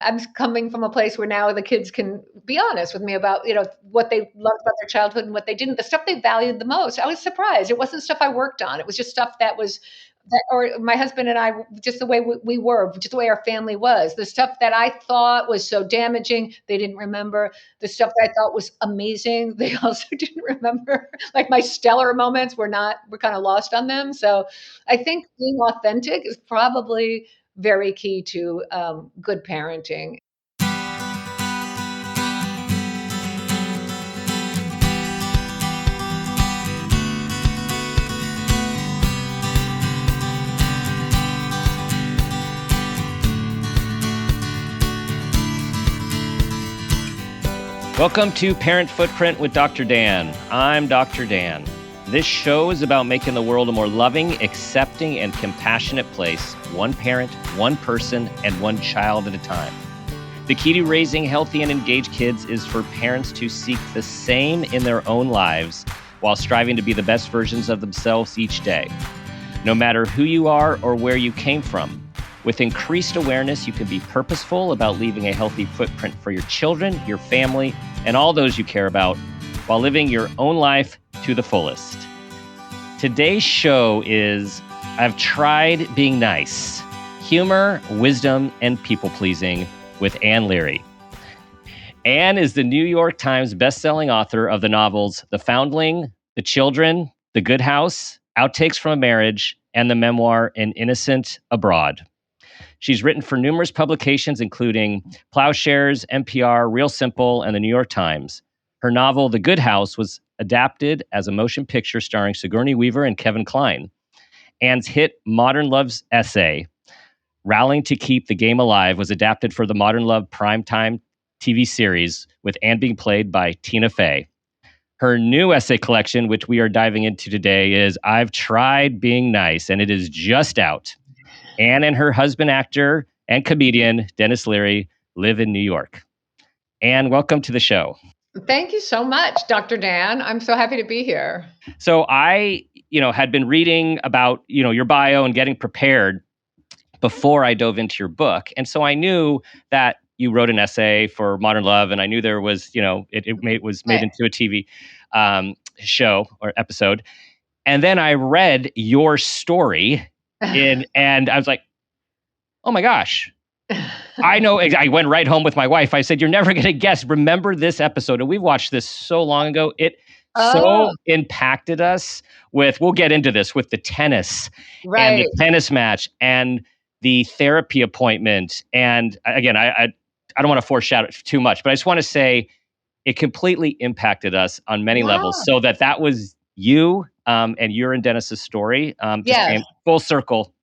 I'm coming from a place where now the kids can be honest with me about, what they loved about their childhood and what they didn't, the stuff they valued the most. I was surprised. It wasn't stuff I worked on. It was just stuff or my husband and I, just the way we were, just the way our family was. The stuff that I thought was so damaging, they didn't remember. The stuff that I thought was amazing, they also didn't remember. Like my stellar moments we're kind of lost on them. So I think being authentic is probably very key to good parenting. Welcome to Parent Footprint with Dr. Dan. I'm Dr. Dan. This show is about making the world a more loving, accepting, and compassionate place, one parent, one person, and one child at a time. The key to raising healthy and engaged kids is for parents to seek the same in their own lives while striving to be the best versions of themselves each day. No matter who you are or where you came from, with increased awareness, you can be purposeful about leaving a healthy footprint for your children, your family, and all those you care about while living your own life to the fullest. Today's show is I've Tried Being Nice, Humor, Wisdom, and People-Pleasing with Ann Leary. Ann is the New York Times bestselling author of the novels The Foundling, The Children, The Good House, Outtakes from a Marriage, and the memoir An Innocent Abroad. She's written for numerous publications, including Plowshares, NPR, Real Simple, and the New York Times. Her novel, The Good House, was adapted as a motion picture starring Sigourney Weaver and Kevin Kline. Ann's hit Modern Love's essay, Rallying to Keep the Game Alive, was adapted for the Modern Love primetime TV series, with Ann being played by Tina Fey. Her new essay collection, which we are diving into today, is I've Tried Being Nice, and it is just out. Ann and her husband, actor and comedian, Dennis Leary, live in New York. Ann, welcome to the show. Thank you so much, Dr. Dan. I'm so happy to be here. So I, had been reading about, your bio and getting prepared before I dove into your book. And so I knew that you wrote an essay for Modern Love, and I knew there was, it was made into a TV show or episode. And then I read your story and I was like, oh my gosh, I know. I went right home with my wife. I said, you're never going to guess. Remember this episode? And we watched this so long ago. It so impacted us we'll get into this, with the tennis and the tennis match and the therapy appointment. And again, I don't want to foreshadow too much, but I just want to say it completely impacted us on many levels, so that was you and your and Dennis's story came full circle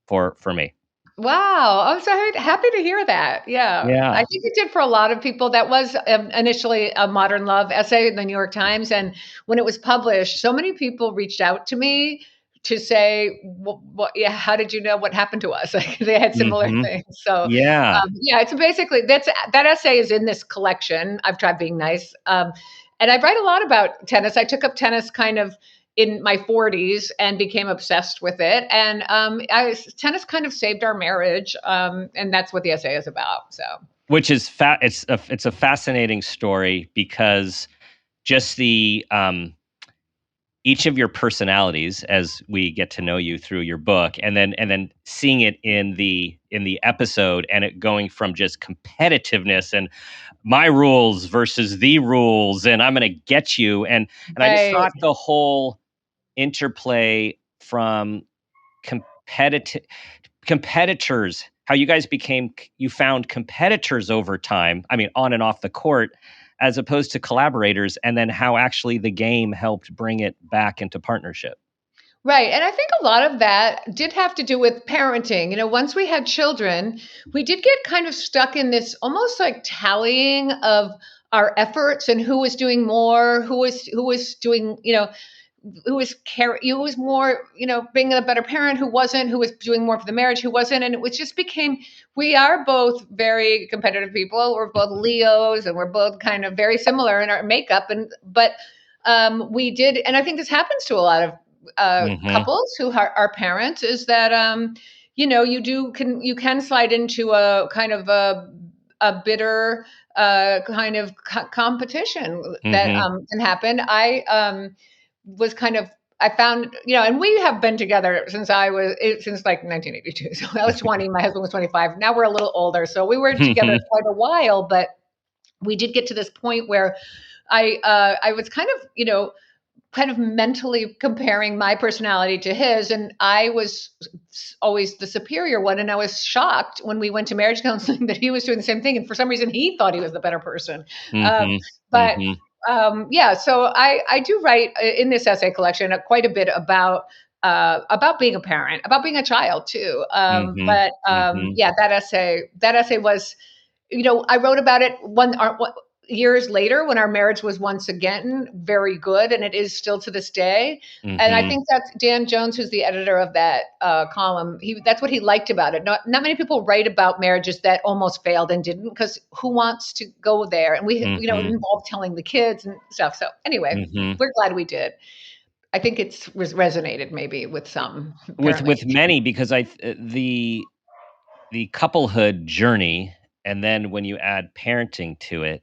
for me. Wow. I'm so happy to hear that. Yeah. I think it did for a lot of people. That was initially a Modern Love essay in the New York Times. And when it was published, so many people reached out to me to say, how did you know what happened to us? Like, they had similar things. So it's basically, that essay is in this collection. I've Tried Being Nice. And I write a lot about tennis. I took up tennis kind of in my 40s and became obsessed with it. And tennis kind of saved our marriage. And that's what the essay is about. So, which is it's a fascinating story, because just the each of your personalities, as we get to know you through your book, and then seeing it in the episode, and it going from just competitiveness and my rules versus the rules, and I'm going to get you, and I just thought the whole interplay from competitors, how you guys you found competitors over time, I mean, on and off the court, as opposed to collaborators, and then how actually the game helped bring it back into partnership. Right. And I think a lot of that did have to do with parenting. Once we had children, we did get kind of stuck in this almost like tallying of our efforts and who was doing more, who was doing, who was more, being a better parent, who wasn't, who was doing more for the marriage, who wasn't. And it just became, we are both very competitive people. We're both Leos, and we're both kind of very similar in our makeup. But we did, and I think this happens to a lot of couples who are parents, is that, you can slide into a kind of a bitter kind of competition that can happen. I was kind of, I found, and we have been together since like 1982. So I was 20, my husband was 25. Now we're a little older. So we were together quite a while, but we did get to this point where I was kind of mentally comparing my personality to his, and I was always the superior one. And I was shocked when we went to marriage counseling that he was doing the same thing, and for some reason he thought he was the better person. But so I do write in this essay collection quite a bit about being a parent, about being a child too. That essay was, I wrote about it years later when our marriage was once again very good, and it is still to this day. And I think that's Dan Jones, who's the editor of that column. That's what he liked about it. Not many people write about marriages that almost failed and didn't, because who wants to go there? And we, it involved telling the kids and stuff. So anyway, we're glad we did. I think it's resonated maybe with some, with many, because the couplehood journey, and then when you add parenting to it,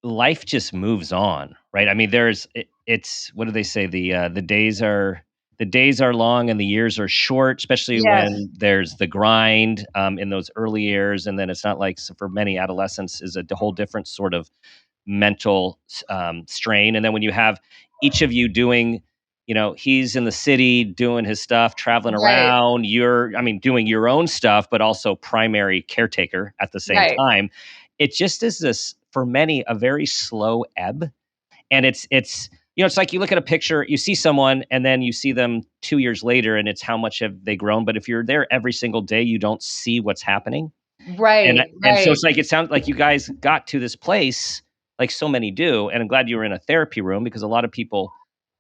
life just moves on, right? I mean, it's what do they say? The days are long and the years are short, especially when there's the grind in those early years, and then it's not like, so for many, adolescence is a whole different sort of mental strain. And then when you have each of you doing, he's in the city doing his stuff, traveling around, you're doing your own stuff, but also primary caretaker at the same time. It just is this, for many, a very slow ebb. And it's like you look at a picture, you see someone, and then you see them 2 years later, and it's how much have they grown. But if you're there every single day, you don't see what's happening. Right. And so it's like, it sounds like you guys got to this place, like so many do. And I'm glad you were in a therapy room, because a lot of people,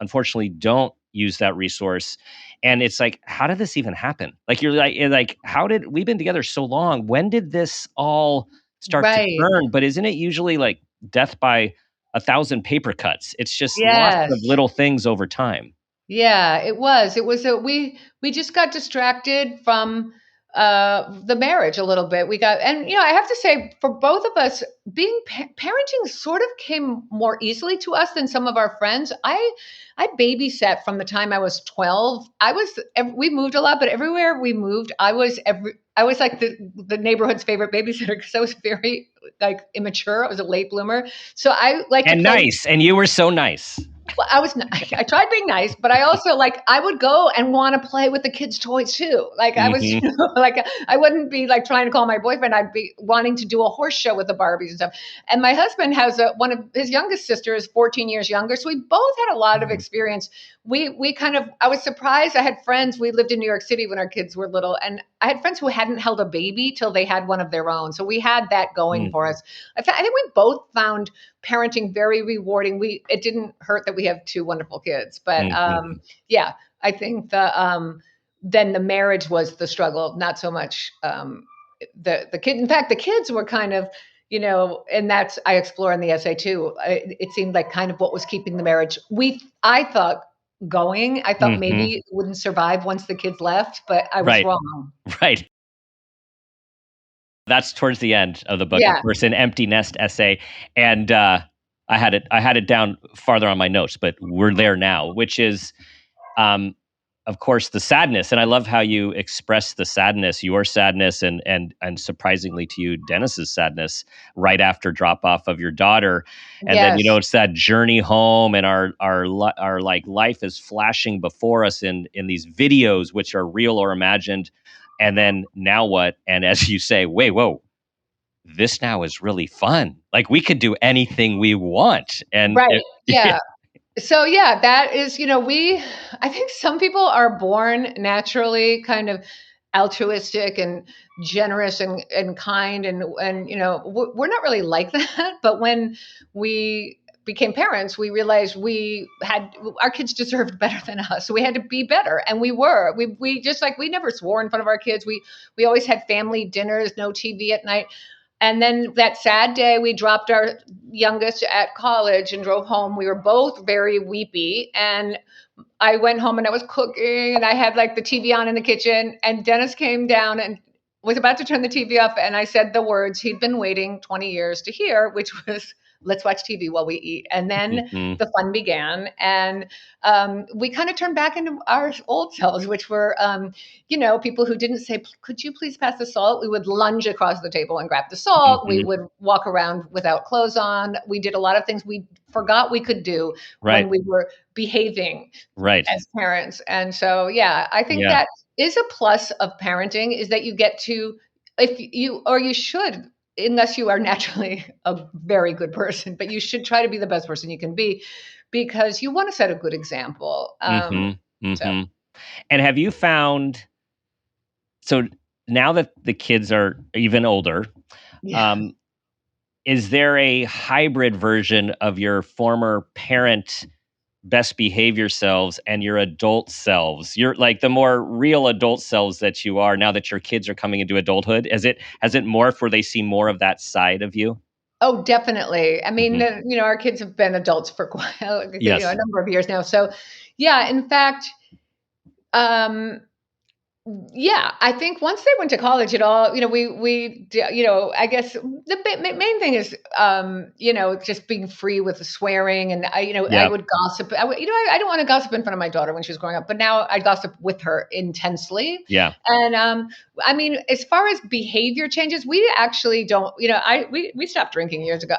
unfortunately, don't use that resource. And it's like, how did this even happen? Like, you're like, we've been together so long. When did this all start to turn? But isn't it usually like death by 1,000 paper cuts? It's just lots of little things over time. Yeah, it was. We just got distracted from the marriage a little bit. I have to say, for both of us, parenting sort of came more easily to us than some of our friends. I babysat from the time I was 12. We moved a lot, but everywhere we moved, I was like the neighborhood's favorite babysitter, because I was very like immature. I was a late bloomer. So I like to play. Nice. And you were so nice. Well, I tried being nice, but I also I would go and want to play with the kids' toys too. Like I was, I wouldn't be like trying to call my boyfriend. I'd be wanting to do a horse show with the Barbies and stuff. And my husband has one of his youngest sisters, 14 years younger. So we both had a lot of experience. I was surprised. I had friends, we lived in New York City when our kids were little, and I had friends who hadn't held a baby till they had one of their own. So we had that going for us. I think we both found parenting very rewarding. It didn't hurt that we have two wonderful kids, but I think then the marriage was the struggle, not so much the kid. In fact, the kids were kind of, and that's, I explore in the essay too. It seemed like kind of what was keeping the marriage. I thought maybe it wouldn't survive once the kids left, but I was wrong. Right. That's towards the end of the book. Of course, an empty nest essay. And I had it down farther on my notes, but we're there now, which is, of course, the sadness. And I love how you express the sadness, your sadness, and surprisingly to you, Dennis's sadness right after drop off of your daughter. And then, it's that journey home, and our like life is flashing before us in these videos, which are real or imagined. And then now what? And as you say, whoa, this now is really fun. Like, we could do anything we want. And So that is, I think some people are born naturally kind of altruistic and generous and kind. And we're not really like that. But when we became parents, we realized our kids deserved better than us. So we had to be better. And we were. We just we never swore in front of our kids. We always had family dinners, no TV at night. And then that sad day, we dropped our youngest at college and drove home. We were both very weepy. And I went home and I was cooking, and I had the TV on in the kitchen, and Dennis came down and was about to turn the TV off, and I said the words he'd been waiting 20 years to hear, which was, let's watch TV while we eat. And then the fun began. And we kind of turned back into our old selves, which were, people who didn't say, could you please pass the salt? We would lunge across the table and grab the salt. We would walk around without clothes on. We did a lot of things we forgot we could do when we were behaving as parents. And so, I think that is a plus of parenting, is that you get to, you should, unless you are naturally a very good person, but you should try to be the best person you can be, because you want to set a good example. And have you found, so now that the kids are even older, is there a hybrid version of your former parent best behavior selves and your adult selves? You're like the more real adult selves that you are now that your kids are coming into adulthood. Has it morphed where they see more of that side of you? Oh, definitely. I mean, our kids have been adults for quite a number of years now. So, in fact, I think once they went to college, it all, I guess the main thing is, just being free with the swearing. And I would gossip. I don't want to gossip in front of my daughter when she was growing up, but now I gossip with her intensely. Yeah. And, I mean, as far as behavior changes, we actually don't, we stopped drinking years ago.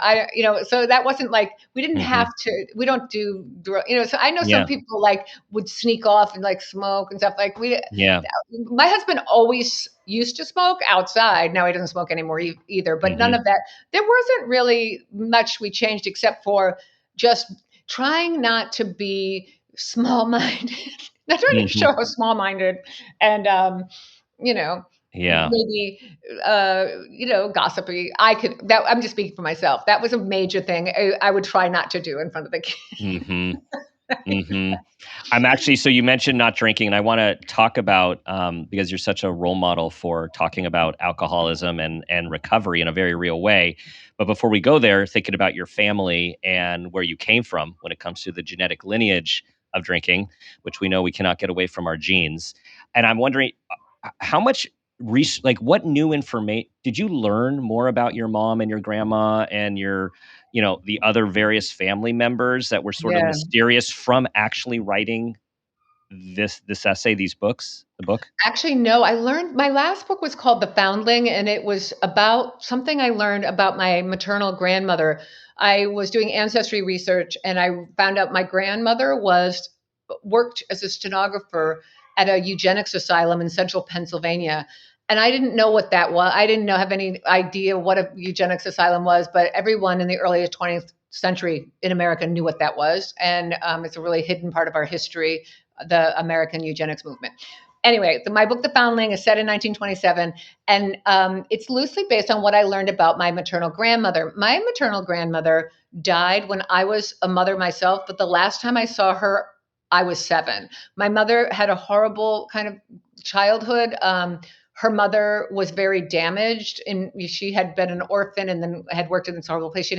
So that wasn't like, we didn't have to, we don't do, so I know some people like would sneak off and like smoke and stuff like my husband always used to smoke outside. Now he doesn't smoke anymore either, but none of that. There wasn't really much we changed except for just trying not to be small-minded, not trying to show how small-minded and, maybe, gossipy. I'm just speaking for myself. That was a major thing I would try not to do in front of the kids. I'm actually, so you mentioned not drinking, and I want to talk about, because you're such a role model for talking about alcoholism and recovery in a very real way. But before we go there, thinking about your family and where you came from when it comes to the genetic lineage of drinking, which we know we cannot get away from our genes. And I'm wondering how much what new information did you learn more about your mom and your grandma and your, the other various family members that were sort of mysterious from actually writing this essay, the book? Actually, no, I learned, my last book was called The Foundling, and it was about something I learned about my maternal grandmother. I was doing ancestry research, and I found out my grandmother worked as a stenographer at a eugenics asylum in central Pennsylvania. And I didn't know what that was. I didn't have any idea what a eugenics asylum was, but everyone in the early 20th century in America knew what that was. And it's a really hidden part of our history, the American eugenics movement. Anyway, my book, The Foundling, is set in 1927, and it's loosely based on what I learned about my maternal grandmother. My maternal grandmother died when I was a mother myself, but the last time I saw her, I was 7. My mother had a horrible kind of childhood. Her mother was very damaged, and she had been an orphan and then had worked in this horrible place. She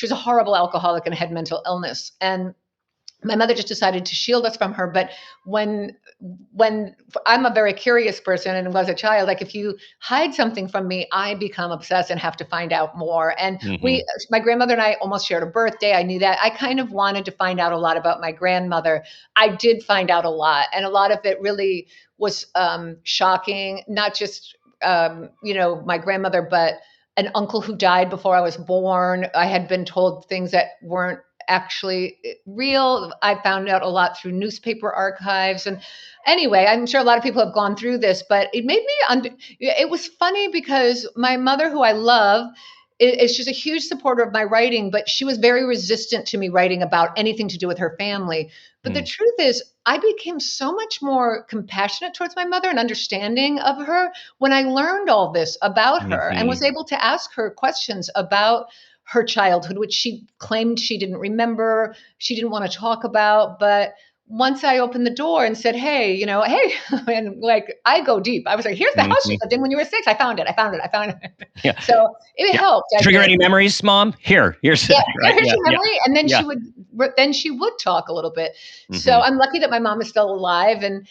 was a horrible alcoholic and had mental illness. And my mother just decided to shield us from her. But when I'm a very curious person and was a child, like if you hide something from me, I become obsessed and have to find out more. And my grandmother and I almost shared a birthday. I knew that. I kind of wanted to find out a lot about my grandmother. I did find out a lot, and a lot of it really was shocking. Not just my grandmother, but an uncle who died before I was born. I had been told things that weren't actually real. I found out a lot through newspaper archives. And anyway, I'm sure a lot of people have gone through this, but it made me, it was funny because my mother, who I love, she's a huge supporter of my writing, but she was very resistant to me writing about anything to do with her family. But the truth is, I became so much more compassionate towards my mother and understanding of her when I learned all this about her and was able to ask her questions about her childhood, which she claimed she didn't remember, she didn't want to talk about. But once I opened the door and said, hey, and like, I go deep. I was like, here's the house you lived in when you were 6. I found it. Yeah. So it helped. Trigger any memories, Mom? Here's your memory. And then she would then she would talk a little bit. So I'm lucky that my mom is still alive, and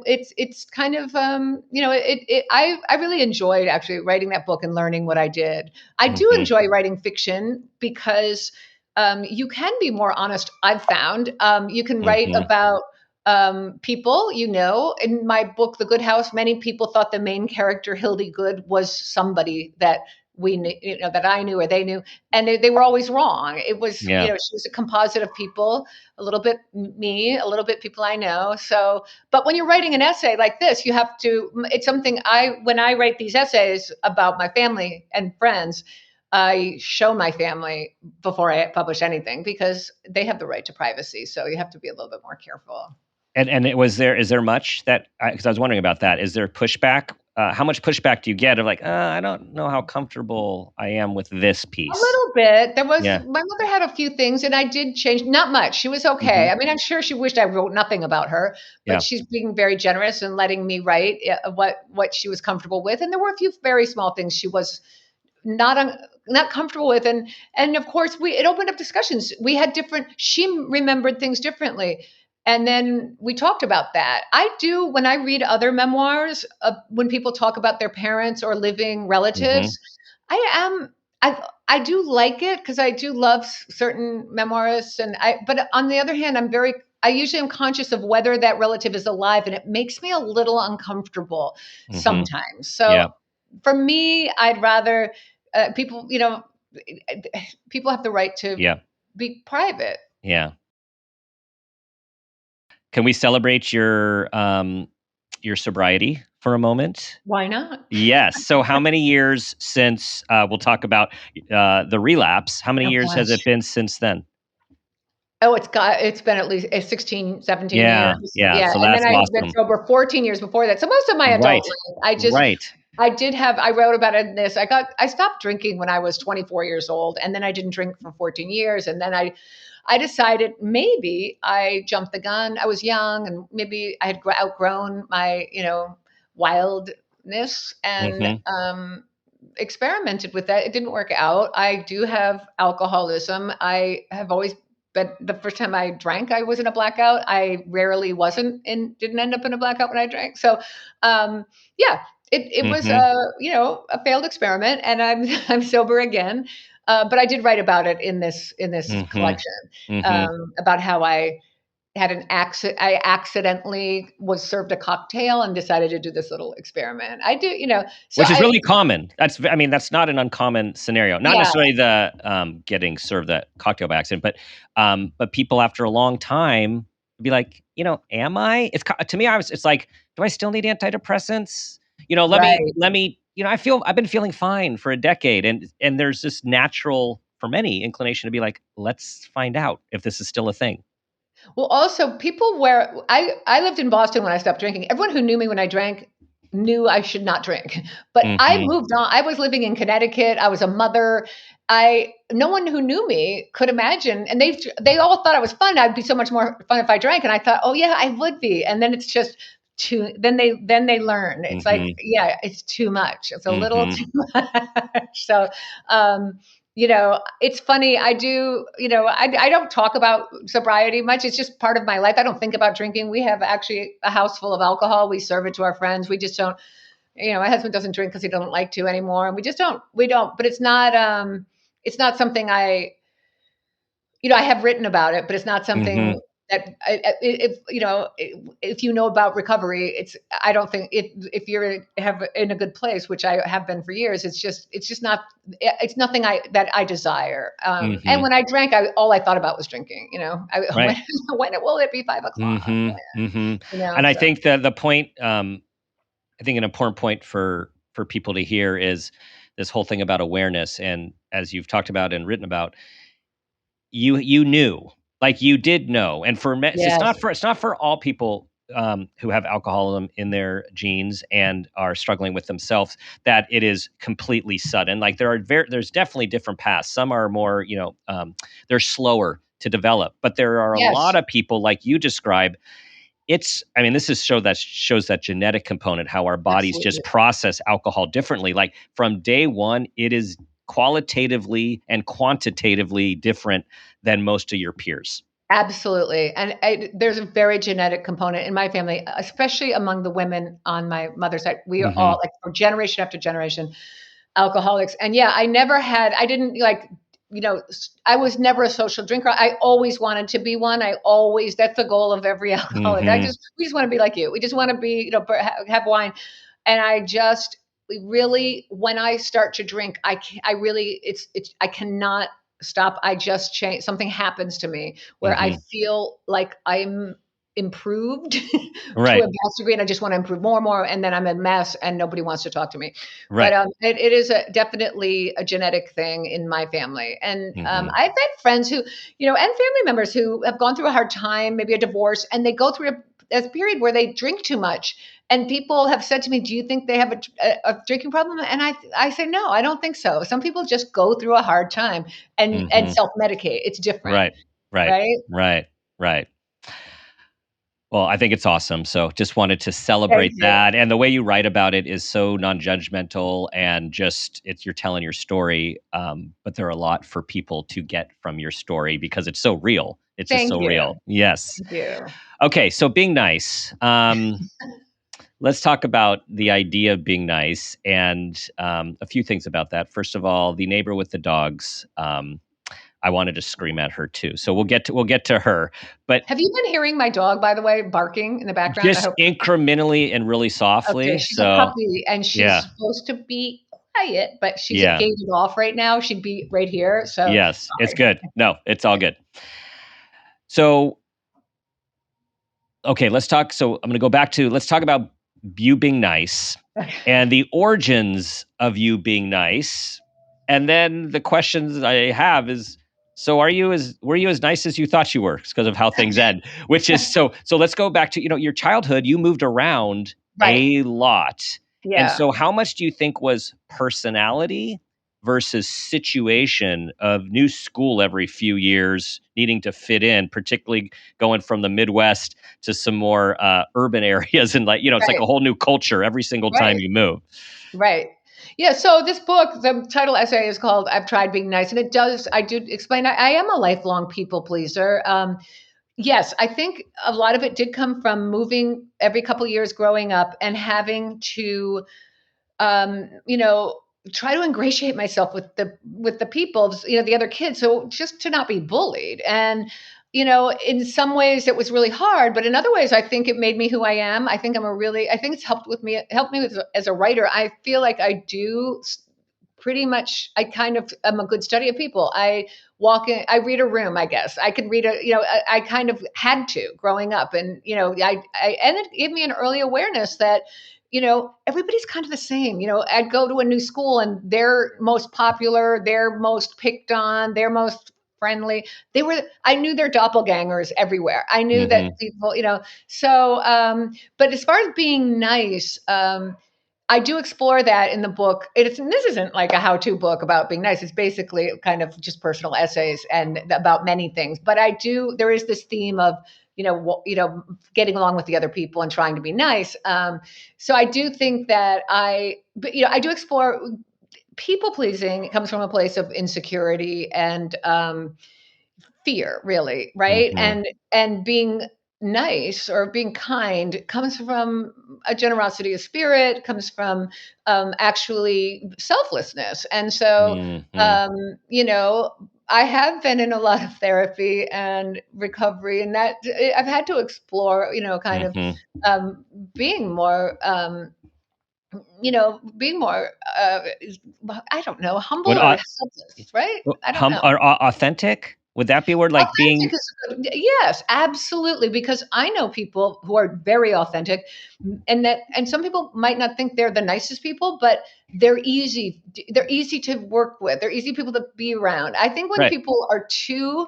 it's kind of I really enjoyed actually writing that book and learning what I did. I do enjoy writing fiction because you can be more honest. I've found you can write about people, in my book, The Good House, many people thought the main character, Hildy Good, was somebody that we knew, that I knew or they knew, and they were always wrong. It was, she was a composite of people, a little bit me, a little bit people I know. So, but when you're writing an essay like this, you have to, it's something when I write these essays about my family and friends, I show my family before I publish anything because they have the right to privacy. So you have to be a little bit more careful. And is there much that, because I was wondering about that, is there pushback? How much pushback do you get of like, I don't know how comfortable I am with this piece? A little bit. There was, my mother had a few things and I did change, not much. She was okay. I mean, I'm sure she wished I wrote nothing about her, but she's being very generous and letting me write what she was comfortable with. And there were a few very small things she was not comfortable with. And of course it opened up discussions. She remembered things differently. And then we talked about that. I do, when I read other memoirs, when people talk about their parents or living relatives, I do like it because I do love certain memoirists. But on the other hand, I usually am conscious of whether that relative is alive, and it makes me a little uncomfortable sometimes. So for me, I'd rather people have the right to be private. Yeah. Can we celebrate your sobriety for a moment? Why not? Yes. So how many years since, we'll talk about the relapse, how many years has it been since then? Oh, it's been at least 16, 17 years. Yeah. So and that's then I've awesome. been sober 14 years before that. So most of my adult life, I wrote about it in this. I stopped drinking when I was 24 years old, and then I didn't drink for 14 years. And then I decided maybe I jumped the gun. I was young, and maybe I had outgrown my, wildness, and experimented with that. It didn't work out. I do have alcoholism. I have always been, the first time I drank, I was in a blackout. I rarely didn't end up in a blackout when I drank. So, it was a failed experiment, and I'm sober again. But I did write about it in this collection, about how I had an accident. I accidentally was served a cocktail and decided to do this little experiment. I do, which is really common. That's not an uncommon scenario. Not necessarily the getting served that cocktail by accident, but people after a long time be like, am I? To me, it's like, do I still need antidepressants? Let me. I've been feeling fine for a decade, and there's this natural, for many, inclination to be like, let's find out if this is still a thing. Well, also people I lived in Boston when I stopped drinking. Everyone who knew me when I drank knew I should not drink, but I moved on. I was living in Connecticut. I was a mother. No one who knew me could imagine, and they all thought I was fun. I'd be so much more fun if I drank. And I thought, oh yeah, I would be. And then it's just then they learn. It's like, it's too much. It's a little too much. So, it's funny. I do, I don't talk about sobriety much. It's just part of my life. I don't think about drinking. We have actually a house full of alcohol. We serve it to our friends. We just don't, my husband doesn't drink because he doesn't like to anymore. And we don't, but it's not something I have written about it, but it's not something that if you know about recovery, I don't think if you're in a good place, which I have been for years, it's nothing that I desire. And when I drank, all I thought about was drinking, when will it be 5 o'clock? And I think that the point, I think an important point for people to hear is this whole thing about awareness. And as you've talked about and written about, you knew. Like you did know, and for it's not for all people who have alcoholism in their genes and are struggling with themselves that it is completely sudden. Like there's definitely different paths. Some are more, they're slower to develop, but there are a lot of people like you describe. This shows that genetic component, how our bodies just process alcohol differently. Like from day one, it is qualitatively and quantitatively different than most of your peers. Absolutely. And there's a very genetic component in my family, especially among the women on my mother's side. We are all, like, for generation after generation, alcoholics. And yeah, I didn't like, I was never a social drinker. I always wanted to be one. That's the goal of every alcoholic. We just want to be like you. We just want to be, have wine. And really, when I start to drink, I cannot stop. I just change. Something happens to me where I feel like I'm improved to a vast degree, and I just want to improve more and more, and then I'm a mess and nobody wants to talk to me. Right. But it is definitely a genetic thing in my family. And I've had friends who, and family members who have gone through a hard time, maybe a divorce, and they go through a period where they drink too much. And people have said to me, do you think they have a drinking problem? And I say, no, I don't think so. Some people just go through a hard time and self-medicate. It's different. Right. Well, I think it's awesome. So just wanted to celebrate that. And the way you write about it is so non-judgmental, and you're telling your story. But there are a lot for people to get from your story because it's so real. It's just so real. Yes. Thank you. Okay. So being nice. Let's talk about the idea of being nice and a few things about that. First of all, the neighbor with the dogs. I wanted to scream at her too. So we'll get to her. But have you been hearing my dog, by the way, barking in the background? Just incrementally and really softly. Okay, she's a puppy, and she's supposed to be quiet, but she's gated off right now. She'd be right here. So yes, it's good. No, it's all good. So okay, let's talk. So I'm going to go back to, let's talk about you being nice and the origins of you being nice. And then the questions I have is, so were you as nice as you thought you were because of how things end, which is so let's go back to, your childhood. You moved around a lot. Yeah. And so how much do you think was personality versus situation of new school every few years, needing to fit in, particularly going from the Midwest to some more urban areas, and it's like a whole new culture every single time you move. Right. Yeah. So this book, the title essay is called "I've Tried Being Nice," and I do explain I am a lifelong people pleaser. Yes, I think a lot of it did come from moving every couple of years growing up and having to, try to ingratiate myself with the people, the other kids. So just to not be bullied. And, in some ways it was really hard, but in other ways, I think it made me who I am. I think it's helped me as a writer. I feel like I do pretty much, I kind of am a good study of people. I walk in, I read a room, I guess. I could read I kind of had to growing up. And, and it gave me an early awareness that, everybody's kind of the same. I'd go to a new school and they're most popular, they're most picked on, they're most friendly. I knew their doppelgangers everywhere. I knew that people, so, but as far as being nice, I do explore that in the book. This isn't like a how-to book about being nice. It's basically kind of just personal essays and about many things. But there is this theme of, getting along with the other people and trying to be nice. So I do think that I do explore people pleasing. It comes from a place of insecurity and fear, really, right? And being nice or being kind comes from a generosity of spirit, comes from actually selflessness. And so, I have been in a lot of therapy and recovery, and that I've had to explore, kind of being more, being more, I don't know, humble or selfless, right? I don't know. Or authentic? Would that be a word, like being? Yes, absolutely. Because I know people who are very authentic, and some people might not think they're the nicest people, but they're easy. They're easy to work with. They're easy people to be around. I think when people are too,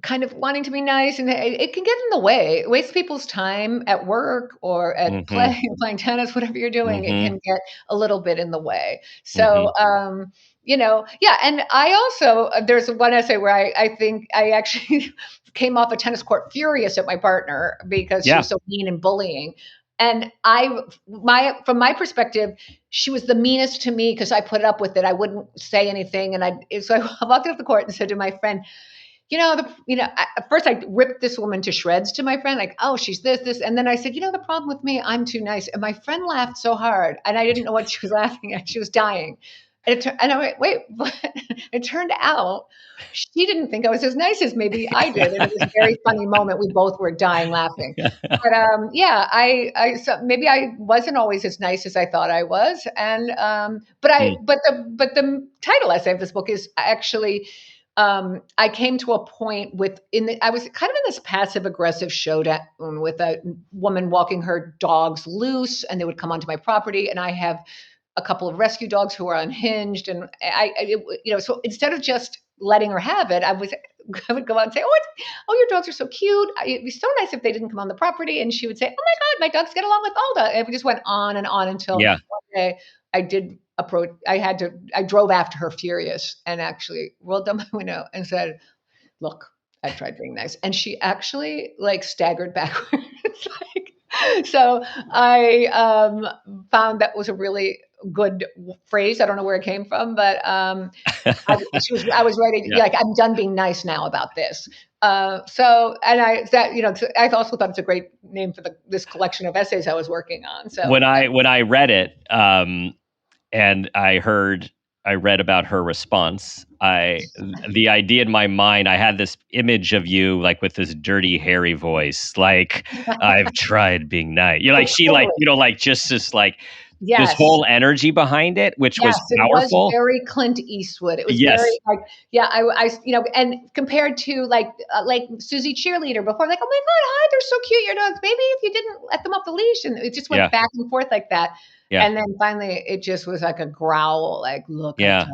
kind of wanting to be nice, and it can get in the way. It wastes people's time at work or at playing tennis, whatever you're doing. It can get a little bit in the way. So, and I also, there's one essay where I think I actually came off a tennis court furious at my partner because she was so mean and bullying. And from my perspective, she was the meanest to me because I put up with it. I wouldn't say anything. So I walked up the court and said to my friend, at first I ripped this woman to shreds to my friend, like, oh, she's this. And then I said, the problem with me, I'm too nice. And my friend laughed so hard and I didn't know what she was laughing at. She was dying. And I went, wait, what? It turned out she didn't think I was as nice as maybe I did. And it was a very funny moment. We both were dying laughing. But so maybe I wasn't always as nice as I thought I was. And but the title essay of this book is actually I came to a point I was kind of in this passive aggressive showdown with a woman walking her dogs loose, and they would come onto my property, and I have a couple of rescue dogs who are unhinged. And so instead of just letting her have it, I would go out and say, oh, your dogs are so cute. It'd be so nice if they didn't come on the property. And she would say, oh my God, my dogs get along with all dogs. And we just went on and on until one day I did approach. I drove after her furious and actually rolled down my window and said, look, I tried being nice. And she actually staggered backwards. So I found that was a really good phrase. I don't know where it came from, but I was ready to I'm done being nice now about this. I also thought it's a great name for this collection of essays I was working on. So when I read it, and I read about her response, the idea in my mind, I had this image of you with this dirty, hairy voice, I've tried being nice. Just this this whole energy behind it, which was powerful. It was very Clint Eastwood. It was very and compared to Susie Cheerleader before, oh my God, hi, they're so cute, your dogs. Maybe if you didn't let them off the leash, and it just went back and forth like that. Yeah. And then finally, it just was like a growl, look. Yeah.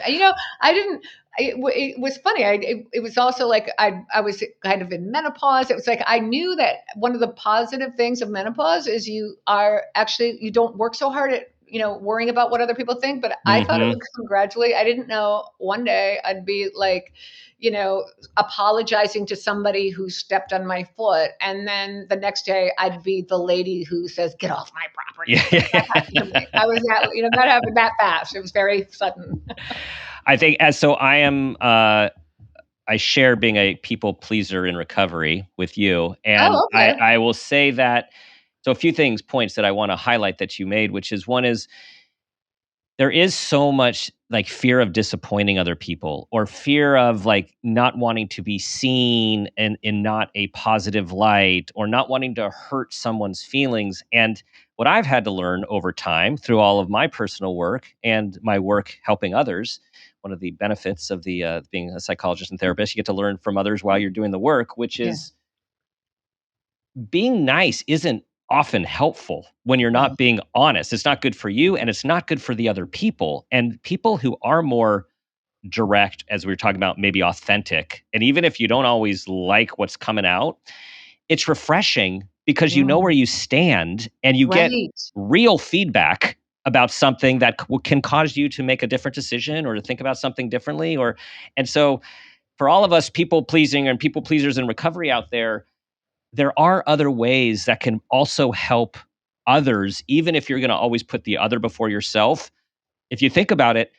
I didn't. It was funny. It was also I was kind of in menopause. It was I knew that one of the positive things of menopause is you don't work so hard at worrying about what other people think. But I thought it would come gradually. I didn't know one day I'd be apologizing to somebody who stepped on my foot, and then the next day I'd be the lady who says, "Get off my property." I was that happened that fast. It was very sudden. I think I share being a people pleaser in recovery with you, and I will say that. So a few points that I want to highlight that you made, which is one is there is so much fear of disappointing other people, or fear of not wanting to be seen in not a positive light, or not wanting to hurt someone's feelings. And what I've had to learn over time through all of my personal work and my work helping others, one of the benefits of the being a psychologist and therapist, you get to learn from others while you're doing the work, which is being nice isn't often helpful when you're not being honest. It's not good for you, and it's not good for the other people. And people who are more direct, as we were talking about, maybe authentic, and even if you don't always like what's coming out, it's refreshing because you know where you stand, and you get real feedback about something that can cause you to make a different decision or to think about something differently. And so for all of us people pleasing and people pleasers in recovery out there are other ways that can also help others, even if you're going to always put the other before yourself. If you think about it,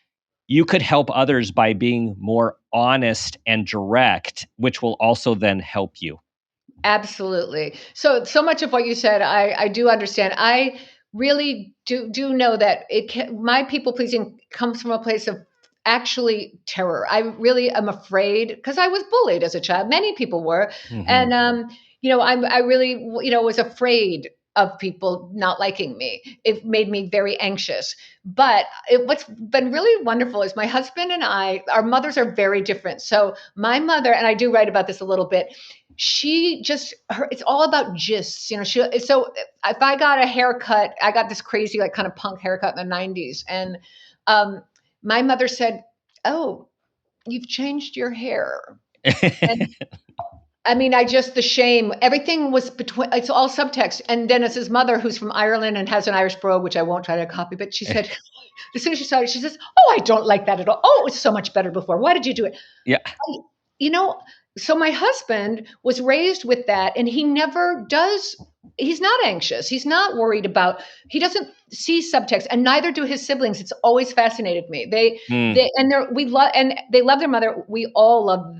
you could help others by being more honest and direct, which will also then help you. Absolutely. So much of what you said, I do understand. I really do know that my people pleasing comes from a place of actually terror. I really am afraid because I was bullied as a child. Many people were. And, I really, was afraid of people not liking me. It made me very anxious. But what's been really wonderful is my husband and our mothers are very different. So my mother, and I do write about this a little bit, it's all about gists. So if I got a haircut, I got this crazy, kind of punk haircut in the 90s. And my mother said, "Oh, you've changed your hair." And the shame, everything was it's all subtext. And then it's his mother, who's from Ireland and has an Irish brogue, which I won't try to copy, but she said, as soon as she saw it, she says, "Oh, I don't like that at all. Oh, it was so much better before. Why did you do it?" Yeah. So my husband was raised with that, and he never does he's not anxious. He's not worried about, he doesn't see subtext, and neither do his siblings. It's always fascinated me. They love their mother. We all love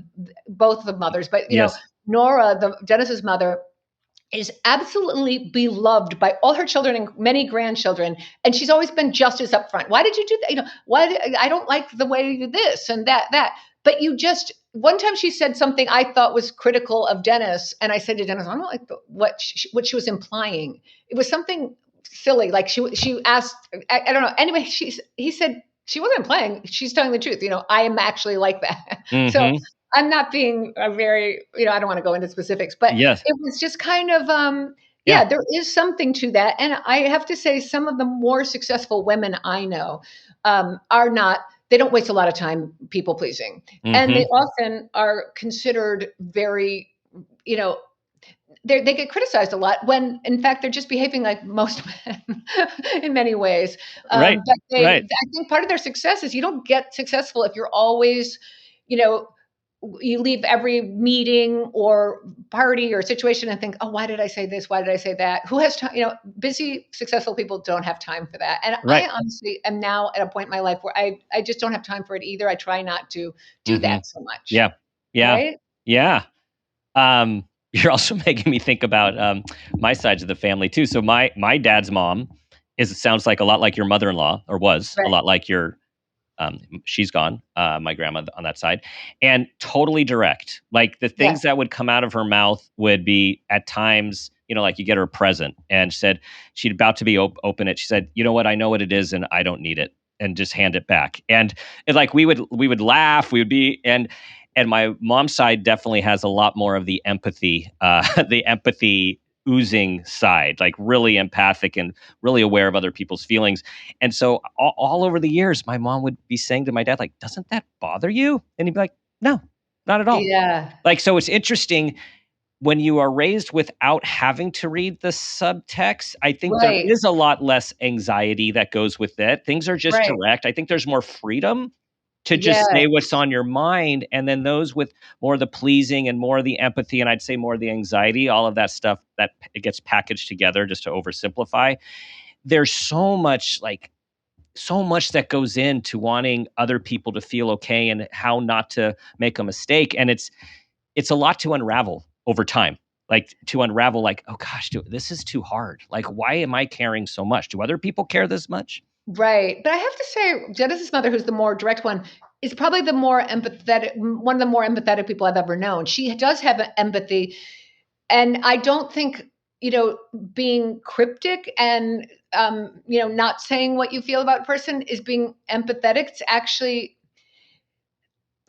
both of the mothers, but Yes. Nora, Dennis's mother, is absolutely beloved by all her children and many grandchildren. And she's always been just as upfront. Why did you do that? I don't like the way you did this and that. But one time she said something I thought was critical of Dennis. And I said to Dennis, I don't like what she was implying. It was something silly. Like she asked, I don't know. Anyway, he said, she wasn't implying, she's telling the truth. I am actually like that. Mm-hmm. So I'm not being a very, I don't want to go into specifics, but yes. It was just kind of, there is something to that. And I have to say, some of the more successful women I know they don't waste a lot of time people pleasing. Mm-hmm. And they often are considered very, they get criticized a lot when, in fact, they're just behaving like most men in many ways. Right. But I think part of their success is you don't get successful if you're always, you leave every meeting or party or situation and think, oh, why did I say this? Why did I say that? Who has time? Busy, successful people don't have time for that. And I honestly am now at a point in my life where I just don't have time for it either. I try not to do that so much. Yeah. Yeah. Right? Yeah. You're also making me think about my sides of the family too. So my dad's mom sounds like a lot like your mother-in-law, or was a lot like your. She's gone, my grandma on that side, and totally direct. Like the things that would come out of her mouth would be at times, like you get her a present, and said she'd about to be open it. She said, "You know what? I know what it is, and I don't need it," and just hand it back. And like we would laugh. We would be and my mom's side definitely has a lot more of the empathy, oozing side, like really empathic and really aware of other people's feelings. And so all over the years, my mom would be saying to my dad, like, doesn't that bother you? And he'd be like, no, not at all. Yeah. Like, so it's interesting when you are raised without having to read the subtext. I think there is a lot less anxiety that goes with it. Things are just direct. I think there's more freedom to just say what's on your mind. And then those with more of the pleasing and more of the empathy, and I'd say more of the anxiety, all of that stuff that it gets packaged together, just to oversimplify. There's so much that goes into wanting other people to feel okay and how not to make a mistake. And it's a lot to unravel over time. Like to unravel, like, oh gosh, this is too hard. Like, why am I caring so much? Do other people care this much? Right. But I have to say, Dennis's mother, who's the more direct one, is probably one of the more empathetic people I've ever known. She does have empathy. And I don't think, being cryptic and, not saying what you feel about a person is being empathetic. It's actually,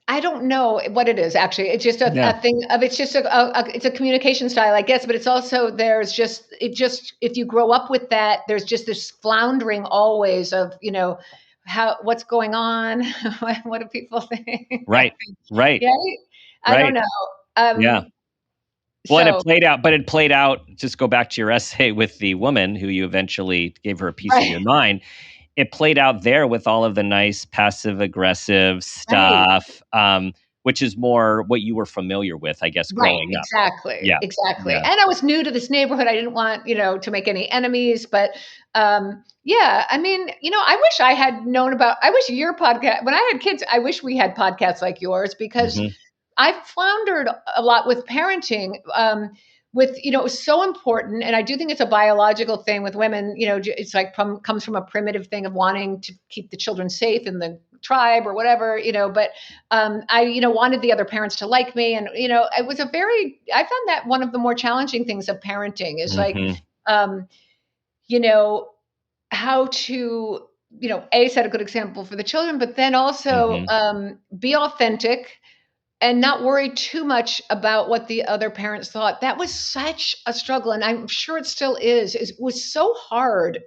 I don't know what it is, actually. It's just a thing of, it's just it's a communication style, I guess. But it's also, if you grow up with that, there's just this floundering always of, what's going on? What do people think? Right. Yeah. I don't know. Well, and it played out, just go back to your essay with the woman who you eventually gave her a piece of your mind. It played out there with all of the nice passive aggressive stuff, which is more what you were familiar with, I guess, growing up. Exactly. Yeah. Exactly. Yeah. And I was new to this neighborhood. I didn't want, to make any enemies, but I mean, I wish I had known I wish your podcast, when I had kids, I wish we had podcasts like yours, because I floundered a lot with parenting, it was so important. And I do think it's a biological thing with women, it's like comes from a primitive thing of wanting to keep the children safe in the tribe or whatever, but I, wanted the other parents to like me. And, I found that one of the more challenging things of parenting is like, how to, set a good example for the children, but then also be authentic and not worry too much about what the other parents thought. That was such a struggle. And I'm sure it still is. It was so hard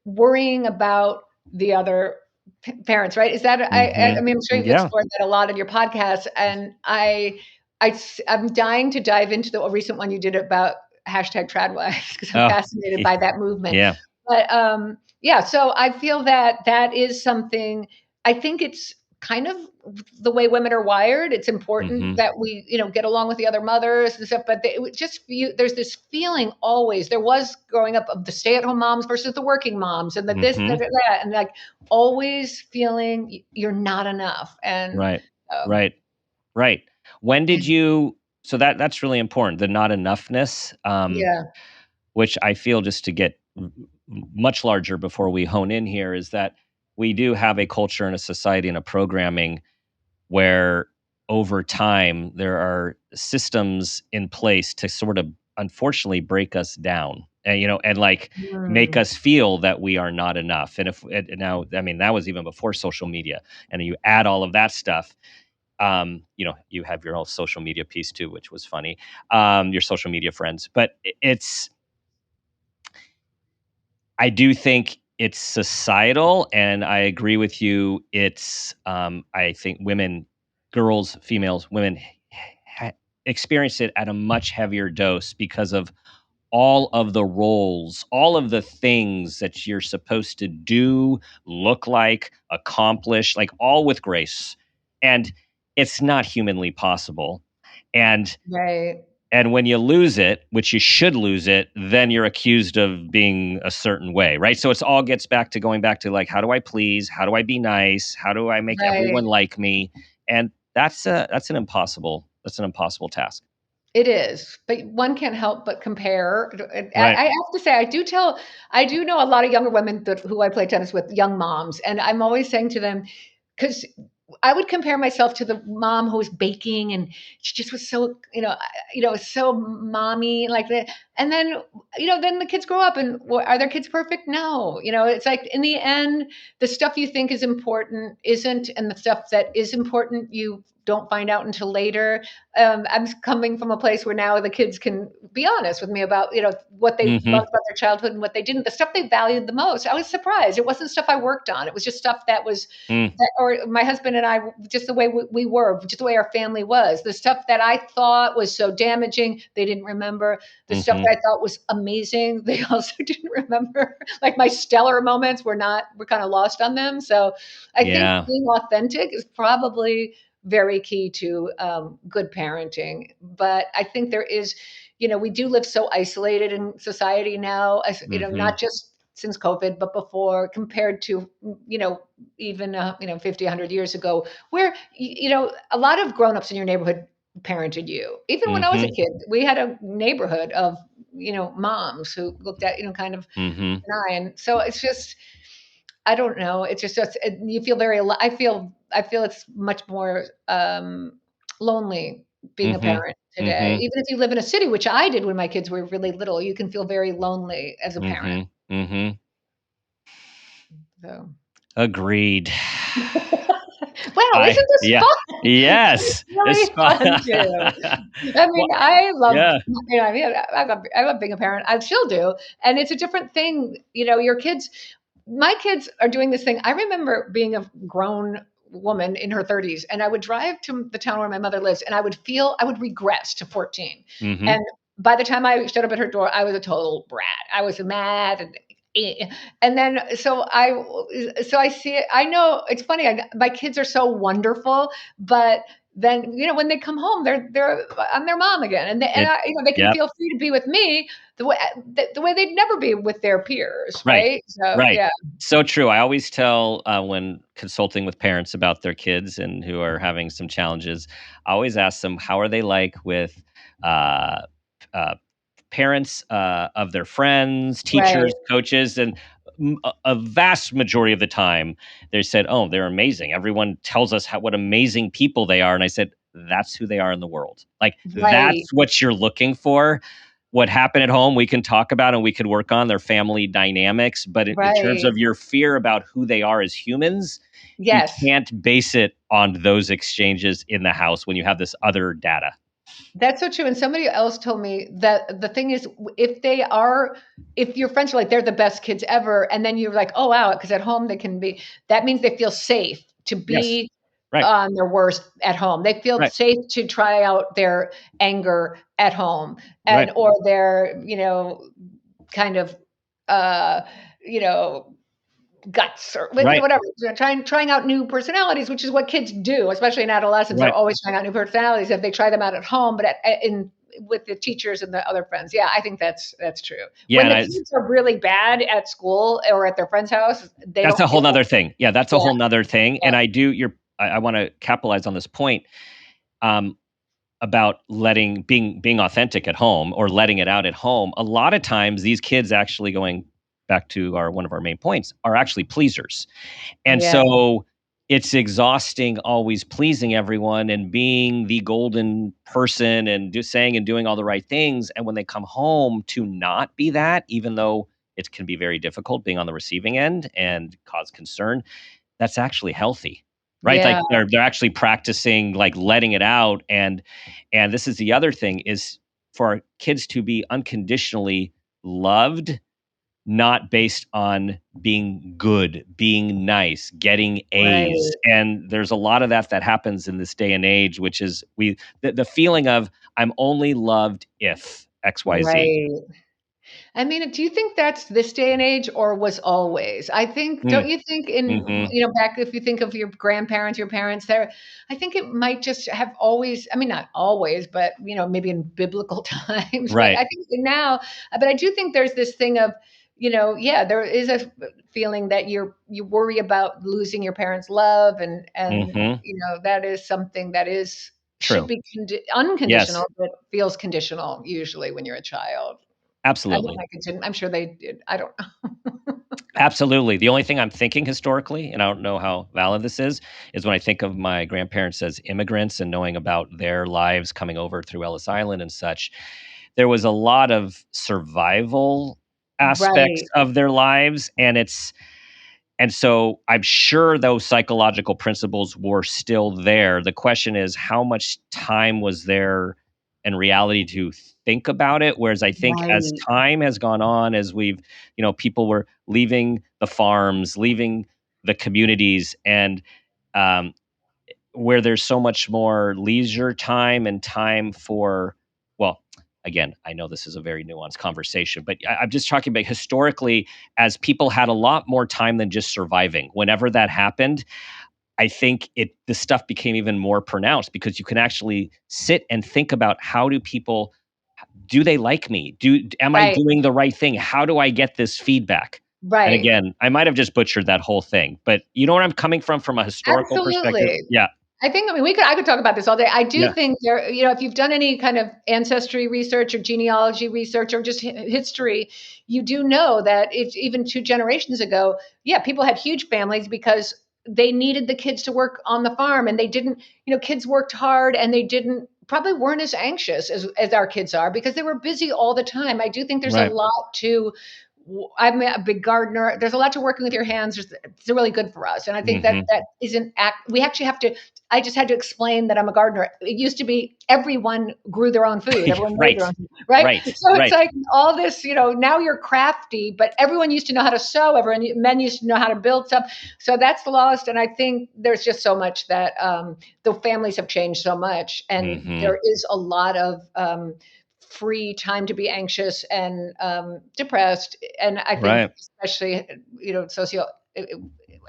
worrying about the other parents, right? Is that, I mean, I'm sure you've explored that a lot in your podcast. And I'm dying to dive into the recent one you did about #TradWives, because I'm fascinated by that movement. Yeah. But so I feel that is something, I think it's kind of the way women are wired. It's important that we, get along with the other mothers and stuff, but there's this feeling always, there was growing up, of the stay-at-home moms versus the working moms, and the this, that, and like always feeling you're not enough. And right. When did you, so that's really important, the not enoughness, which I feel, just to get much larger before we hone in here, is that we do have a culture and a society and a programming where over time there are systems in place to sort of unfortunately break us down and make us feel that we are not enough. And now, I mean, that was even before social media, and you add all of that stuff. You have your own social media piece too, which was funny. Your social media friends, but I do think it's societal, and I agree with you. It's, I think girls, females, women experience it at a much heavier dose because of all of the roles, all of the things that you're supposed to do, look like, accomplish, like all with grace. And it's not humanly possible. And And when you lose it, which you should lose it, then you're accused of being a certain way, right? So it's all gets back to going back to like, how do I please? How do I be nice? How do I make everyone like me? And that's an impossible task. It is, but one can't help but compare. I have to say, I do know a lot of younger women who I play tennis with, young moms, and I'm always saying to them, because I would compare myself to the mom who was baking, and she just was so, so mommy like that. And then, then the kids grow up, and are their kids perfect? No. It's like, in the end, the stuff you think is important isn't, and the stuff that is important, you don't find out until later. I'm coming from a place where now the kids can be honest with me about, what they loved about their childhood and what they didn't. The stuff they valued the most, I was surprised. It wasn't stuff I worked on. It was just stuff that was, or my husband and I, just the way we were, just the way our family was. The stuff that I thought was so damaging, they didn't remember. The stuff that I thought was amazing, they also didn't remember. Like my stellar moments we're kind of lost on them. So I think being authentic is probably very key to good parenting. But I think there is, we do live so isolated in society now, as not just since COVID, but before, compared to, even 50, 100 years ago, where, a lot of grownups in your neighborhood parented you. Even when I was a kid, we had a neighborhood of, moms who looked at, kind of an eye. And so it's just, I don't know. It's just you feel I feel it's much more lonely being a parent today. Even if you live in a city, which I did when my kids were really little, you can feel very lonely as a parent. So. Agreed. Wow, isn't this fun? Yes, it's fun too. I mean, I love, I love being a parent. I still do, and it's a different thing. Your kids. My kids are doing this thing. I remember being a grown woman in her 30s, and I would drive to the town where my mother lives, and I would regress to 14. And by the time I showed up at her door, I was a total brat. I was mad, and then so I see it. I know it's funny. My kids are so wonderful, but then when they come home, I'm their mom again, and they can feel free to be with me the way they'd never be with their peers, right? So true. I always tell when consulting with parents about their kids and who are having some challenges, I always ask them, how are they like with parents of their friends, teachers, coaches, and a vast majority of the time they said, oh, they're amazing. Everyone tells us what amazing people they are. And I said, that's who they are in the world. Like, that's what you're looking for. What happened at home, we can talk about and we could work on their family dynamics. But in terms of your fear about who they are as humans, you can't base it on those exchanges in the house when you have this other data. That's so true. And somebody else told me that the thing is, if your friends are like, they're the best kids ever, and then you're like, oh, wow, because at home they can be, that means they feel safe to be on their worst at home. They feel safe to try out their anger at home, or their, kind of, guts or whatever, trying out new personalities, which is what kids do, especially in adolescence. They're always trying out new personalities if they try them out at home, but with the teachers and the other friends. Yeah, I think that's true. Yeah, when the kids are really bad at school or at their friend's house, that's a whole nother thing. Yeah, that's a whole nother thing. Yeah. And I want to capitalize on this point about being authentic at home or letting it out at home. A lot of times these kids, actually going back to one of our main points, are actually pleasers. And so it's exhausting always pleasing everyone and being the golden person and saying and doing all the right things. And when they come home, to not be that, even though it can be very difficult being on the receiving end and cause concern, that's actually healthy, right? Yeah. Like they're actually practicing, like, letting it out. And this is the other thing, is for our kids to be unconditionally loved, not based on being good, being nice, getting A's. Right. And there's a lot of that happens in this day and age, which is the feeling of, I'm only loved if XYZ. Right. I mean, do you think that's this day and age or was always? I think, don't you think back, if you think of your grandparents, your parents there, I think it might just have always, I mean, not always, but, maybe in biblical times. Right. I think now, but I do think there's this thing of, there is a feeling that you worry about losing your parents' love. And that is something that should be unconditional, but feels conditional usually when you're a child. Absolutely. I'm sure they did. I don't know. Absolutely. The only thing I'm thinking historically, and I don't know how valid this is when I think of my grandparents as immigrants and knowing about their lives coming over through Ellis Island and such, there was a lot of survival aspects of their lives. And so I'm sure those psychological principles were still there. The question is, how much time was there in reality to think about it? Whereas I think as time has gone on, as we've, people were leaving the farms, leaving the communities, and where there's so much more leisure time and time for, well, again, I know this is a very nuanced conversation, but I'm just talking about historically, as people had a lot more time than just surviving. Whenever that happened, I think the stuff became even more pronounced, because you can actually sit and think about, do they like me? Am I doing the right thing? How do I get this feedback? Right. And again, I might have just butchered that whole thing, but you know where I'm coming from a historical perspective? Yeah. I could talk about this all day. I do think there, if you've done any kind of ancestry research or genealogy research or just history, you do know that even 2 generations ago, people had huge families because they needed the kids to work on the farm, and they didn't, kids worked hard, and they probably weren't as anxious as our kids are because they were busy all the time. I do think there's a lot to, I'm a big gardener. There's a lot to working with your hands. It's really good for us. And I think that isn't, we actually have to, I just had to explain that I'm a gardener. It used to be everyone grew their own food. Everyone made their own food, right? So it's like all this, now you're crafty, but everyone used to know how to sew. Men used to know how to build stuff. So that's lost. And I think there's just so much that the families have changed so much. And there is a lot of free time to be anxious and depressed. And I think especially,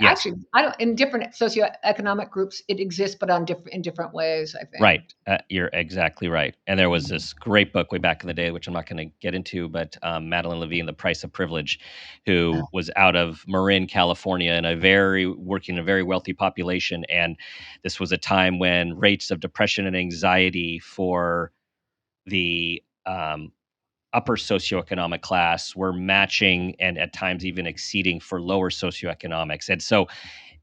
actually, in different socioeconomic groups, it exists, but in different ways, I think. Right. You're exactly right. And there was this great book way back in the day, which I'm not going to get into, but Madeline Levine, The Price of Privilege, who was out of Marin, California, working in a very wealthy population. And this was a time when rates of depression and anxiety for the upper socioeconomic class were matching and at times even exceeding for lower socioeconomics. And so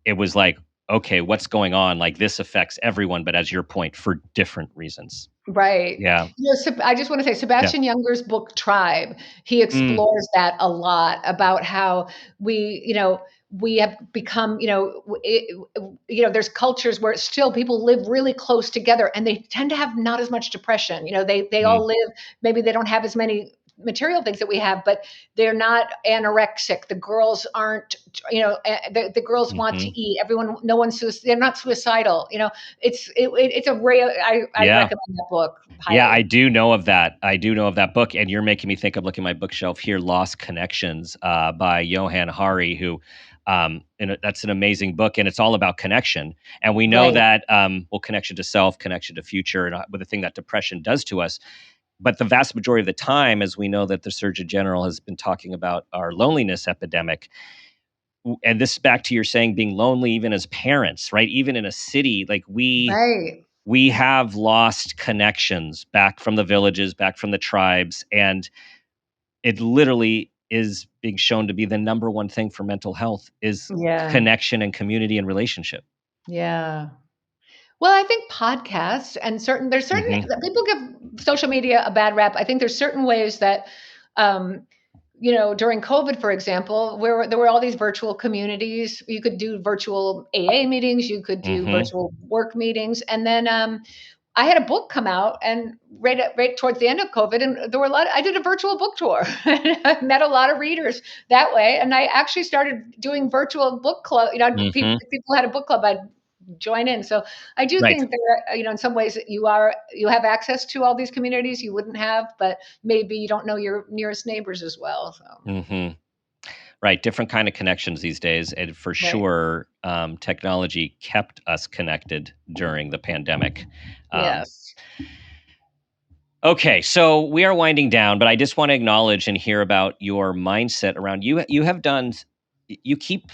it was like, okay, what's going on? Like, this affects everyone, but as your point, for different reasons. Right. Yeah. I just want to say Sebastian Junger's book, Tribe, he explores that a lot, about how we have become, there's cultures where still people live really close together and they tend to have not as much depression. They all live, maybe they don't have as many material things that we have, but they're not anorexic. The girls aren't, the girls want to eat. They're not suicidal. It's a rare, I recommend that book highly. Yeah, I do know of that book. And you're making me think, I'm looking at my bookshelf here, Lost Connections by Johann Hari, who And that's an amazing book, and it's all about connection. And we know that, connection to self, connection to future, and with the thing that depression does to us. But the vast majority of the time, as we know that the Surgeon General has been talking about our loneliness epidemic, and this back to your saying being lonely even as parents, right? Even in a city, like we have lost connections back from the villages, back from the tribes, and it literally is being shown to be the number one thing for mental health is connection and community and relationship. Yeah. Well, I think podcasts and there's certain people give social media a bad rap. I think there's certain ways that, during COVID, for example, where there were all these virtual communities, you could do virtual AA meetings, you could do virtual work meetings. And then I had a book come out, and right towards the end of COVID, and there were I did a virtual book tour. I met a lot of readers that way. And I actually started doing virtual book club. People had a book club, I'd join in. So I do think there, in some ways you have access to all these communities you wouldn't have, but maybe you don't know your nearest neighbors as well. So. Right. Different kind of connections these days. And for sure, technology kept us connected during the pandemic. Yes. Okay, so we are winding down, but I just want to acknowledge and hear about your mindset around you keep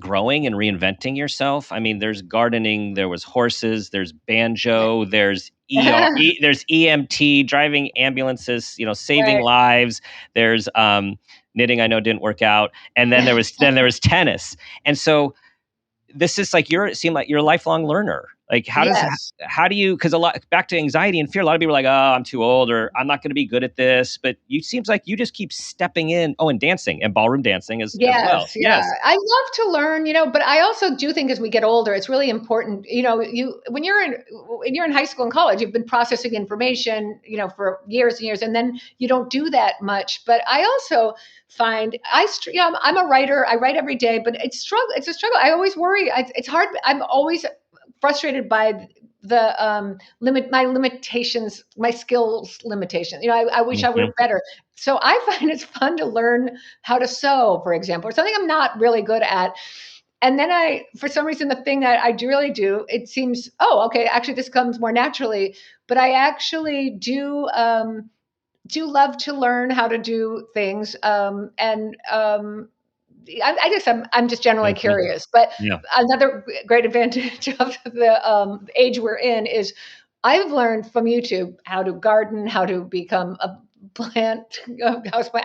growing and reinventing yourself. I mean, there's gardening, there was horses, there's banjo, there's there's EMT, driving ambulances, saving lives. There's knitting, I know didn't work out. And then there was tennis. And so this is like it seemed like you're a lifelong learner. Like how do you, because back to anxiety and fear, a lot of people are like, oh, I'm too old, or I'm not going to be good at this. But it seems like you just keep stepping in. Oh, and dancing and ballroom dancing as well. Yes. I love to learn, but I also do think as we get older, it's really important, when you're in high school and college, you've been processing information, for years and years, and then you don't do that much. But I also find I'm a writer. I write every day, but it's a struggle. I always worry. It's hard. I'm always frustrated by the my limitations, my skills limitations. I wish I were better. So I find it's fun to learn how to sew, for example, or something I'm not really good at. And then for some reason, the thing that I really do, it seems, actually this comes more naturally, but I actually do love to learn how to do things. I guess I'm just generally curious, but another great advantage of the age we're in is I've learned from YouTube how to garden, how to become a house plant.